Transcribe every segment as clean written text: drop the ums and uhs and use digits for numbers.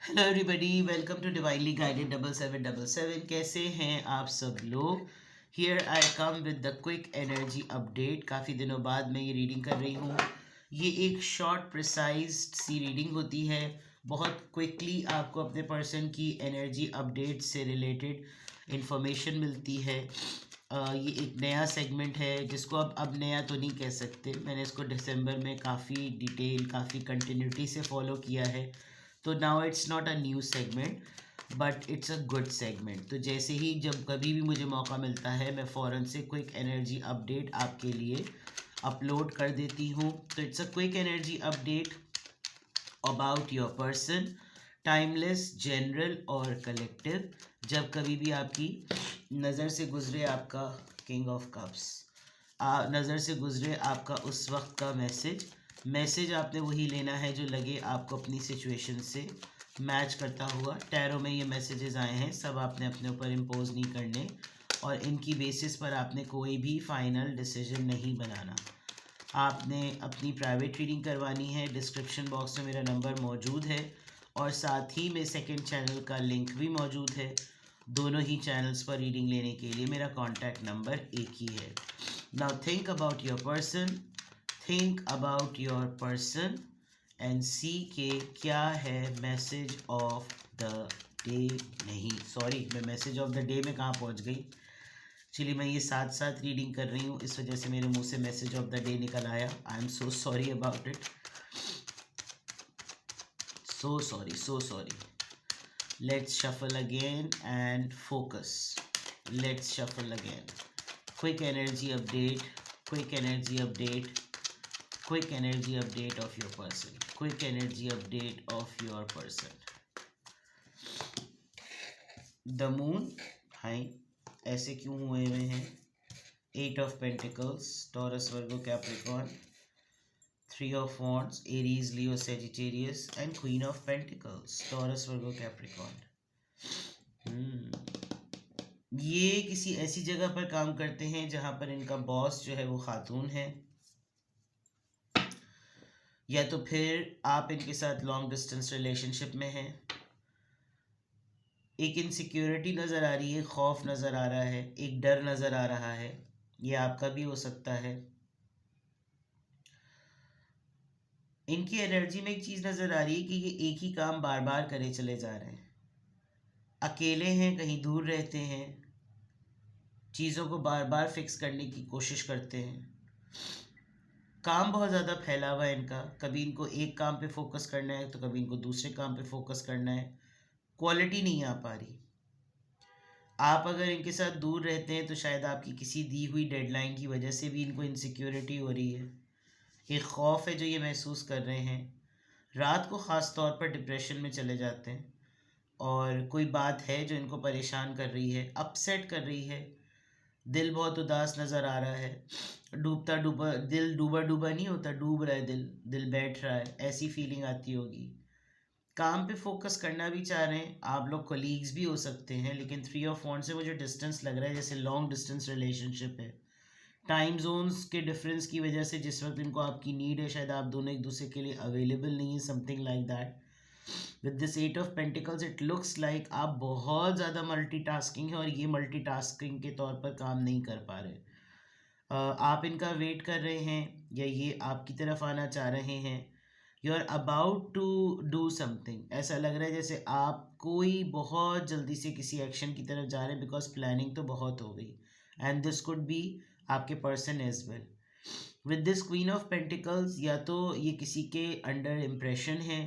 Hello everybody, welcome to divinely guided 7777। कैसे हैं आप सब लोग। Here I come with the quick energy update. काफ़ी दिनों बाद मैं ये रीडिंग कर रही हूँ। ये एक शॉर्ट प्रिसाइज सी रीडिंग होती है। बहुत क्विकली आपको अपने पर्सन की एनर्जी अपडेट से रिलेटेड इंफॉर्मेशन मिलती है। ये एक नया सेगमेंट है जिसको अब नया तो नहीं कह सकते। मैंने इसको दिसंबर में काफ़ी डिटेल काफ़ी कंटिन्यूटी से फॉलो किया है, तो now it's not a new segment but it's a good segment. तो जैसे ही जब कभी भी मुझे मौका मिलता है मैं फ़ौरन से क्विक एनर्जी अपडेट आपके लिए अपलोड कर देती हूँ। तो it's a quick energy update about your person, timeless, general और कलेक्टिव। जब कभी भी आपकी नज़र से गुजरे आपका किंग ऑफ कप्स, नज़र से गुजरे आपका उस वक्त का मैसेज आपने वही लेना है जो लगे आपको अपनी सिचुएशन से मैच करता हुआ। टैरो में ये मैसेजेस आए हैं, सब आपने अपने ऊपर इम्पोज नहीं करने और इनकी बेसिस पर आपने कोई भी फाइनल डिसीजन नहीं बनाना। आपने अपनी प्राइवेट रीडिंग करवानी है। डिस्क्रिप्शन बॉक्स में मेरा नंबर मौजूद है और साथ ही में सेकंड चैनल का लिंक भी मौजूद है। दोनों ही चैनल्स पर रीडिंग लेने के लिए मेरा कॉन्टैक्ट नंबर एक ही है। Now think about your person, think about your person and see के क्या है मैसेज ऑफ द डे। नहीं सॉरी, मैं मैसेज ऑफ द डे में कहाँ पहुँच गई। एक्चुअली मैं ये साथ साथ रीडिंग कर रही हूँ, इस वजह से मेरे मुंह से मैसेज ऑफ द डे निकल आया। I am so sorry about it, so sorry so sorry. Let's shuffle again and focus. Let's shuffle again. Quick energy update, quick energy update, quick energy update of your person, quick energy update of your person. The moon, high, ऐसे क्यों हुए हुए हैं। Eight of pentacles, Taurus, Virgo, Capricorn, three of wands, Aries, Leo, Sagittarius and queen of pentacles, Taurus, Virgo, Capricorn. ये किसी ऐसी जगह पर काम करते हैं जहां पर इनका बॉस जो है वो खातून है, या तो फिर आप इनके साथ लॉन्ग डिस्टेंस रिलेशनशिप में हैं। एक इनसिक्योरिटी नज़र आ रही है, खौफ नज़र आ रहा है, एक डर नज़र आ रहा है। ये आपका भी हो सकता है। इनकी एनर्जी में एक चीज़ नज़र आ रही है कि ये एक ही काम बार बार करे चले जा रहे हैं। अकेले हैं, कहीं दूर रहते हैं, चीज़ों को बार बार फिक्स करने की कोशिश करते हैं। काम बहुत ज़्यादा फैला हुआ है इनका। कभी इनको एक काम पे फोकस करना है तो कभी इनको दूसरे काम पे फोकस करना है। क्वालिटी नहीं आ पा रही। आप अगर इनके साथ दूर रहते हैं तो शायद आपकी किसी दी हुई डेडलाइन की वजह से भी इनको इनसिक्योरिटी हो रही है। एक खौफ है जो ये महसूस कर रहे हैं। रात को ख़ास तौर पर डिप्रेशन में चले जाते हैं और कोई बात है जो इनको परेशान कर रही है, अपसेट कर रही है। दिल बहुत उदास नज़र आ रहा है। डूबता डूबा दिल, डूबा डूबा नहीं होता, डूब रहा है दिल, दिल बैठ रहा है, ऐसी फीलिंग आती होगी। काम पे फोकस करना भी चाह रहे हैं। आप लोग कोलीग्स भी हो सकते हैं, लेकिन थ्री ऑफ वॉन्ड्स से मुझे डिस्टेंस लग रहा है जैसे लॉन्ग डिस्टेंस रिलेशनशिप है। टाइम जोन्स के डिफरेंस की वजह से जिस वक्त इनको आपकी नीड है शायद आप दोनों एक दूसरे के लिए अवेलेबल नहीं है, something like that. With this eight of pentacles it looks like आप बहुत ज़्यादा मल्टीटास्किंग है और ये मल्टीटास्किंग के तौर पर काम नहीं कर पा रहे। आप इनका वेट कर रहे हैं या ये आपकी तरफ आना चाह रहे हैं। You are about to do something. ऐसा लग रहा है जैसे आप कोई बहुत जल्दी से किसी एक्शन की तरफ जा रहे हैं, बिकॉज प्लानिंग तो बहुत हो गई। एंड दिस कुड बी आपके person as well. With this queen of pentacles, या तो ये किसी के अंडर इम्प्रेशन है,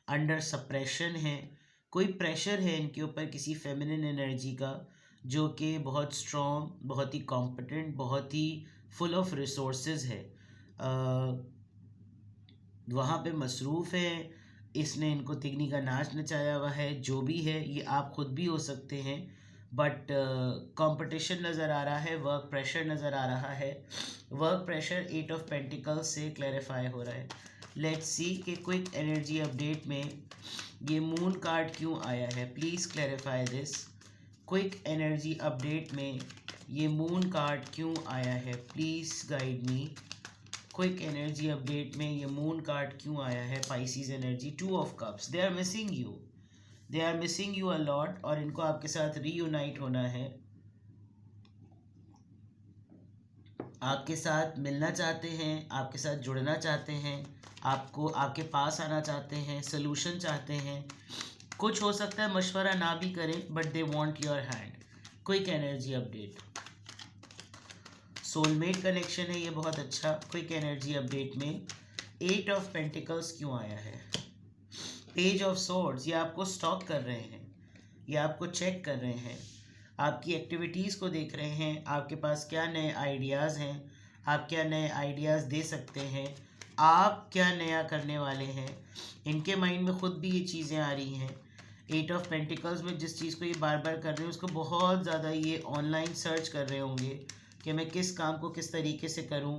अंडर सप्रेशन है, कोई प्रेशर है इनके ऊपर किसी फेमिनिन एनर्जी का जो कि बहुत स्ट्रॉन्ग, बहुत ही कॉम्पिटेंट, बहुत ही फुल ऑफ रिसोर्सेज है। वहाँ पे मसरूफ़ है। इसने इनको तिगनी का नाच नचाया हुआ है। जो भी है ये आप खुद भी हो सकते हैं, बट कंपटीशन नज़र आ रहा है, वर्क प्रेशर नज़र आ रहा है। Work pressure at of pentacles से क्लैरिफाई हो रहा है। लेट्स सी कि क्विक एनर्जी अपडेट में ये मून कार्ड क्यों आया है। Please clarify this. Quick energy update में ये मून कार्ड क्यों आया है, please guide me. Quick energy update में ये मून कार्ड क्यों आया है। Pisces energy, two of cups, they are missing you. They are missing you a lot, और इनको आपके साथ रीयूनाइट होना है, आपके साथ मिलना चाहते हैं, आपके साथ जुड़ना चाहते हैं, आपको आपके पास आना चाहते हैं, सोल्यूशन चाहते हैं। कुछ हो सकता है मशवरा ना भी करें, but they want your hand. Quick energy update, soulmate connection है ये बहुत अच्छा। क्विक एनर्जी अपडेट में 8 ऑफ पेंटिकल्स क्यों आया है, पेज ऑफ सोर्ड्स, ये आपको स्टॉक कर रहे हैं, ये आपको चेक कर रहे हैं, आपकी एक्टिविटीज़ को देख रहे हैं, आपके पास क्या नए आइडियाज़ हैं, आप क्या नए आइडियाज़ दे सकते हैं, आप क्या नया करने वाले हैं। इनके माइंड में खुद भी ये चीज़ें आ रही हैं। 8 ऑफ पेंटिकल्स में जिस चीज़ को ये बार बार कर रहे हैं उसको बहुत ज़्यादा ये ऑनलाइन सर्च कर रहे होंगे कि मैं किस काम को किस तरीके से करूं,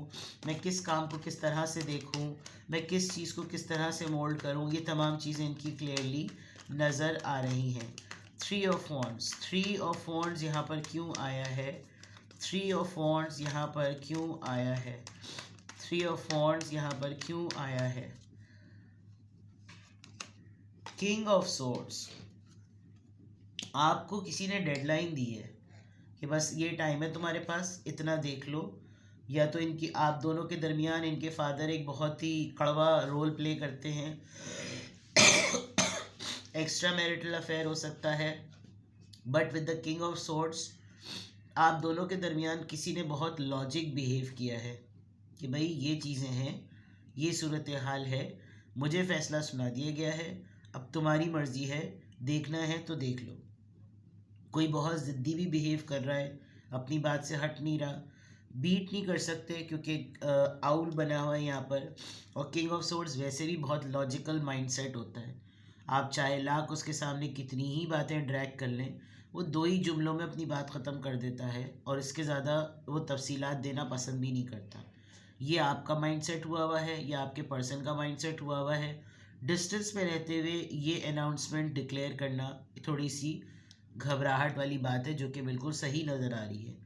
मैं किस काम को किस तरह से देखूं, मैं किस चीज़ को किस तरह से मोल्ड करूं। ये तमाम चीज़ें इनकी क्लियरली नज़र आ रही हैं। 3 ऑफ वॉन्ड्स, 3 ऑफ वॉन्ड्स यहाँ पर क्यों आया है, 3 ऑफ वॉन्ड्स यहाँ पर क्यों आया है, 3 ऑफ वॉन्ड्स यहाँ पर क्यों आया है। किंग ऑफ सोर्ड्स, आपको किसी ने डेडलाइन दी है कि बस ये टाइम है तुम्हारे पास, इतना देख लो। या तो इनकी आप दोनों के दरमियान इनके फादर एक बहुत ही कड़वा रोल प्ले करते हैं, एक्स्ट्रा मैरिटल अफेयर हो सकता है। But with the king of swords आप दोनों के दरमियान किसी ने बहुत लॉजिक बिहेव किया है कि भाई ये चीज़ें हैं, ये सूरत हाल है, मुझे फ़ैसला सुना दिया गया है, अब तुम्हारी मर्ज़ी है, देखना है तो देख लो। कोई बहुत ज़िद्दी भी बिहेव कर रहा है, अपनी बात से हट नहीं रहा, बीट नहीं कर सकते क्योंकि आउल बना हुआ है यहाँ पर। और किंग ऑफ सोर्ड्स वैसे भी बहुत लॉजिकल माइंडसेट होता है, आप चाहे लाख उसके सामने कितनी ही बातें ड्रैग कर लें, वो 2 ही जुमलों में अपनी बात ख़त्म कर देता है और इसके ज़्यादा वो तफसीलात देना पसंद भी नहीं करता। ये आपका माइंडसेट हुआ हुआ है, या आपके पर्सन का माइंडसेट हुआ हुआ है। डिस्टेंस में रहते हुए ये अनाउंसमेंट डिक्लेयर करना थोड़ी सी घबराहट वाली बात है, जो कि बिल्कुल सही नज़र आ रही है।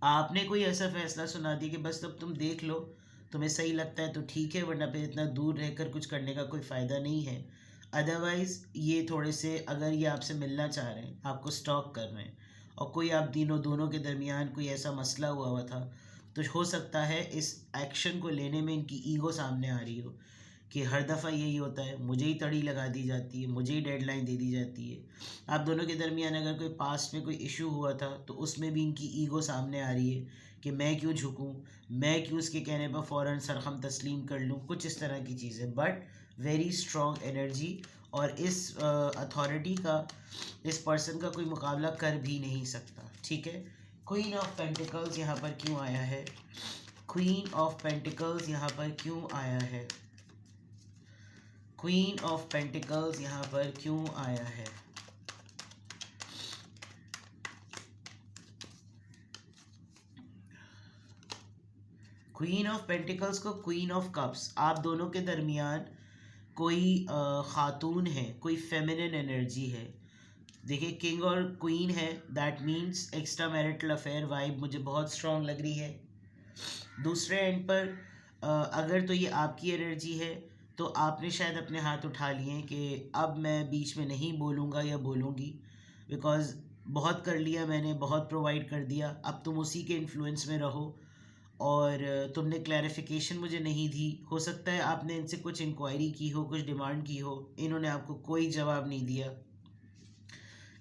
आपने कोई ऐसा फैसला सुना दिया कि बस अब तुम देख लो, तुम्हें सही लगता है तो ठीक है, वरना फिर इतना दूर रहकर कुछ करने का कोई फ़ायदा नहीं है। अदरवाइज़ ये थोड़े से, अगर ये आपसे मिलना चाह रहे हैं, आपको स्टॉक कर रहे हैं, और कोई आप दोनों के दरमियान कोई ऐसा मसला हुआ हुआ था, तो हो सकता है इस एक्शन को लेने में इनकी ईगो सामने आ रही हो कि हर दफ़ा यही होता है, मुझे ही तड़ी लगा दी जाती है, मुझे ही डेडलाइन दे दी जाती है। आप दोनों के दरमियान अगर कोई पास्ट में कोई इशू हुआ था तो उसमें भी इनकी ईगो सामने आ रही है कि मैं क्यों झुकूं, मैं क्यों उसके कहने पर फ़ौरन सरखम तस्लीम कर लूं, कुछ इस तरह की चीज़ें। बट वेरी स्ट्रॉन्ग एनर्जी, और इस अथॉरिटी का, इस पर्सन का कोई मुकाबला कर भी नहीं सकता। ठीक है, क्वीन ऑफ पेंटिकल्स यहाँ पर क्यों आया है, क्वीन ऑफ पेंटिकल्स यहाँ पर क्यों आया है, क्वीन ऑफ पेंटिकल्स यहाँ पर क्यों आया है। क्वीन ऑफ पेंटिकल्स को क्वीन ऑफ कप्स, आप दोनों के दरमियान कोई खातून है, कोई फेमिनिन एनर्जी है। देखिए किंग और क्वीन है, that means extra marital affair vibe मुझे बहुत स्ट्रॉन्ग लग रही है। दूसरे एंड पर अगर तो ये आपकी एनर्जी है तो आपने शायद अपने हाथ उठा लिए कि अब मैं बीच में नहीं बोलूँगा या बोलूँगी, बिकॉज़ बहुत कर लिया मैंने, बहुत प्रोवाइड कर दिया, अब तुम उसी के इन्फ्लुएंस में रहो, और तुमने क्लैरिफिकेशन मुझे नहीं दी। हो सकता है आपने इनसे कुछ इंक्वायरी की हो, कुछ डिमांड की हो, इन्होंने आपको कोई जवाब नहीं दिया।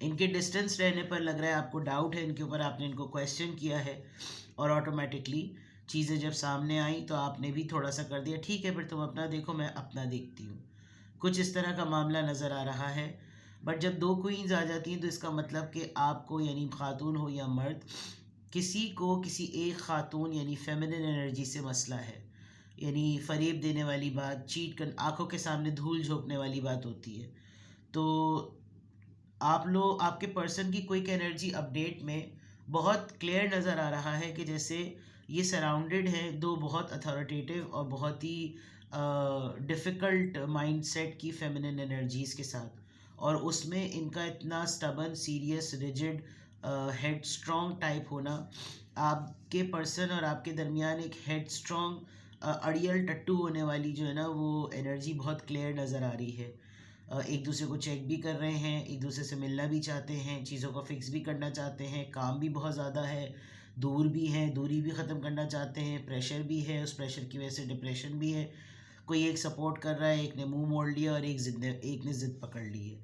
इनके डिस्टेंस रहने पर लग रहा है आपको डाउट है इनके ऊपर, आपने इनको क्वेश्चन किया है, और ऑटोमेटिकली चीज़ें जब सामने आई तो आपने भी थोड़ा सा कर दिया, ठीक है फिर तुम अपना देखो, मैं अपना देखती हूँ। कुछ इस तरह का मामला नज़र आ रहा है। बट जब 2 क्वींस आ जाती हैं तो इसका मतलब कि आपको, यानी खातून हो या मर्द, किसी को किसी एक खातून यानी फेमिनिन एनर्जी से मसला है, यानी फ़रेब देने वाली बात, चीट कर, आंखों के सामने धूल झोंकने वाली बात होती है। तो आप लोग, आपके पर्सन की क्विक एनर्जी अपडेट में बहुत क्लियर नज़र आ रहा है कि जैसे ये सराउंडेड हैं 2 बहुत अथॉरिटेटिव और बहुत ही डिफ़िकल्ट माइंडसेट की फेमिनिन एनर्जीज़ के साथ, और उसमें इनका इतना stubborn, serious, rigid, head strong type होना। आपके पर्सन और आपके दरमियान एक हेड स्ट्रॉन्ग, अड़ियल टट्टू होने वाली जो है ना, वो एनर्जी बहुत क्लियर नज़र आ रही है। एक दूसरे को चेक भी कर रहे हैं, एक दूसरे से मिलना भी चाहते हैं, चीज़ों को फिक्स भी करना चाहते हैं, काम भी बहुत ज़्यादा है, दूर भी हैं, दूरी भी ख़त्म करना चाहते हैं, प्रेशर भी है, उस प्रेशर की वजह से डिप्रेशन भी है। कोई एक सपोर्ट कर रहा है, एक ने मुंह मोड़ लिया और एक ने ज़िद पकड़ ली है।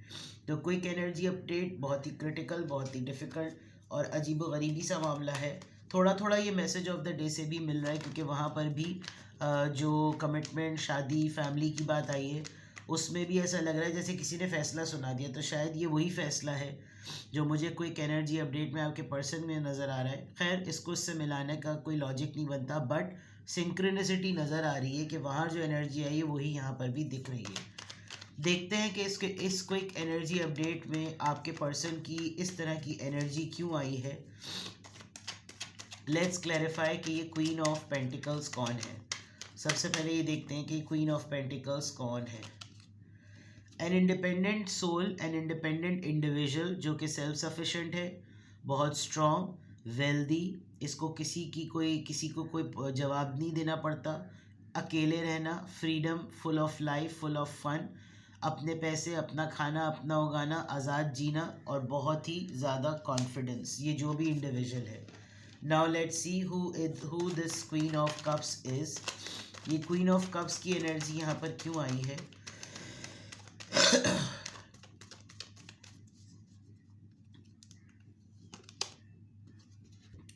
तो क्विक एनर्जी अपडेट बहुत ही क्रिटिकल, बहुत ही डिफ़िकल्ट और अजीबोगरीबी सा मामला है। थोड़ा थोड़ा ये मैसेज ऑफ द डे से भी मिल रहा है, क्योंकि वहाँ पर भी जो कमिटमेंट, शादी, फैमिली की बात आई है, उसमें भी ऐसा लग रहा है जैसे किसी ने फ़ैसला सुना दिया। तो शायद ये वही फ़ैसला है जो मुझे क्विक एनर्जी अपडेट में आपके पर्सन में नज़र आ रहा है। खैर, इसको इससे मिलाने का कोई लॉजिक नहीं बनता, बट सिंक्रोनिसिटी नज़र आ रही है कि वहाँ जो एनर्जी आई है वही यहाँ पर भी दिख रही है। देखते हैं कि इस क्विक एनर्जी अपडेट में आपके पर्सन की इस तरह की एनर्जी क्यों आई है। लेट्स क्लैरिफाई कि ये क्वीन ऑफ पेंटिकल्स कौन है। सबसे पहले ये देखते हैं कि क्वीन ऑफ पेंटिकल्स कौन है। An independent soul, an independent individual जो कि सेल्फ सफिशेंट है, बहुत स्ट्रॉन्ग, वेल्दी, इसको किसी को कोई जवाब नहीं देना पड़ता, अकेले रहना, freedom, full of life, full of fun, अपने पैसे, अपना खाना, अपना उगाना, आज़ाद जीना और बहुत ही ज़्यादा कॉन्फिडेंस, ये जो भी इंडिविजुअल है। Now let's see who this queen of cups is. ये क्वीन ऑफ कप्स की एनर्जी यहाँ पर क्यों आई है।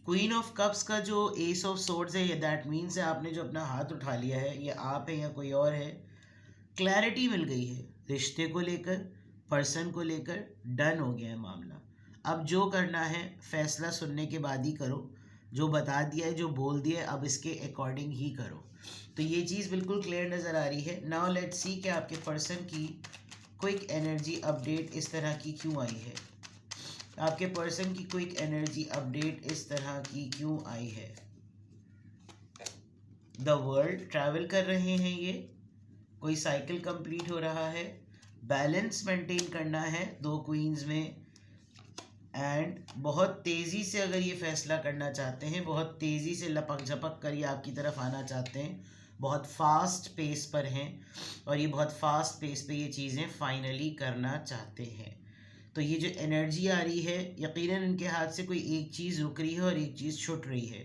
क्वीन ऑफ कप्स का जो एस ऑफ सोर्ड्स है, ये दैट मीन्स है आपने जो अपना हाथ उठा लिया है, ये आप है या कोई और है। क्लैरिटी मिल गई है रिश्ते को लेकर, पर्सन को लेकर, डन हो गया है मामला। अब जो करना है फैसला सुनने के बाद ही करो, जो बता दिया है, जो बोल दिया है, अब इसके अकॉर्डिंग ही करो। तो ये चीज़ बिल्कुल क्लियर नज़र आ रही है। नाउ लेट्स सी कि आपके पर्सन की क्विक एनर्जी अपडेट इस तरह की क्यों आई है। आपके पर्सन की क्विक एनर्जी अपडेट इस तरह की क्यों आई है। द वर्ल्ड, ट्रैवल कर रहे हैं ये, कोई साइकिल कंप्लीट हो रहा है, बैलेंस मेंटेन करना है दो क्वींस में, एंड बहुत तेज़ी से अगर ये फैसला करना चाहते हैं, बहुत तेज़ी से लपक झपक कर ये आपकी तरफ आना चाहते हैं, बहुत फास्ट पेस पर हैं और ये बहुत फास्ट पेस पे ये चीज़ें फाइनली करना चाहते हैं। तो ये जो एनर्जी आ रही है, यकीनन इनके हाथ से कोई एक चीज़ रुक रही है और एक चीज़ छूट रही है।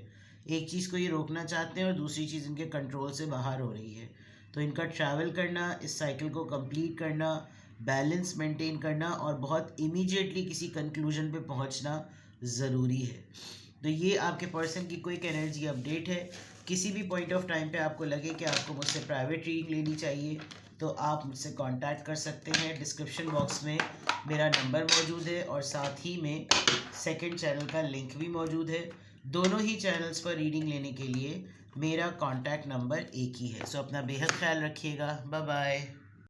एक चीज़ को ये रोकना चाहते हैं और दूसरी चीज़ इनके कंट्रोल से बाहर हो रही है। तो इनका ट्रैवल करना, इस साइकिल को कंप्लीट करना, बैलेंस मेंटेन करना और बहुत इमीडिएटली किसी कंक्लूजन पे पहुंचना ज़रूरी है। तो ये आपके पर्सन की क्विक एनर्जी अपडेट है। किसी भी पॉइंट ऑफ टाइम पे आपको लगे कि आपको मुझसे प्राइवेट रीडिंग लेनी चाहिए तो आप मुझसे कांटेक्ट कर सकते हैं। डिस्क्रिप्शन बॉक्स में मेरा नंबर मौजूद है और साथ ही में सेकंड चैनल का लिंक भी मौजूद है। दोनों ही चैनल्स पर रीडिंग लेने के लिए मेरा कांटेक्ट नंबर एक ही है। सो अपना बेहद ख्याल रखिएगा। Bye bye.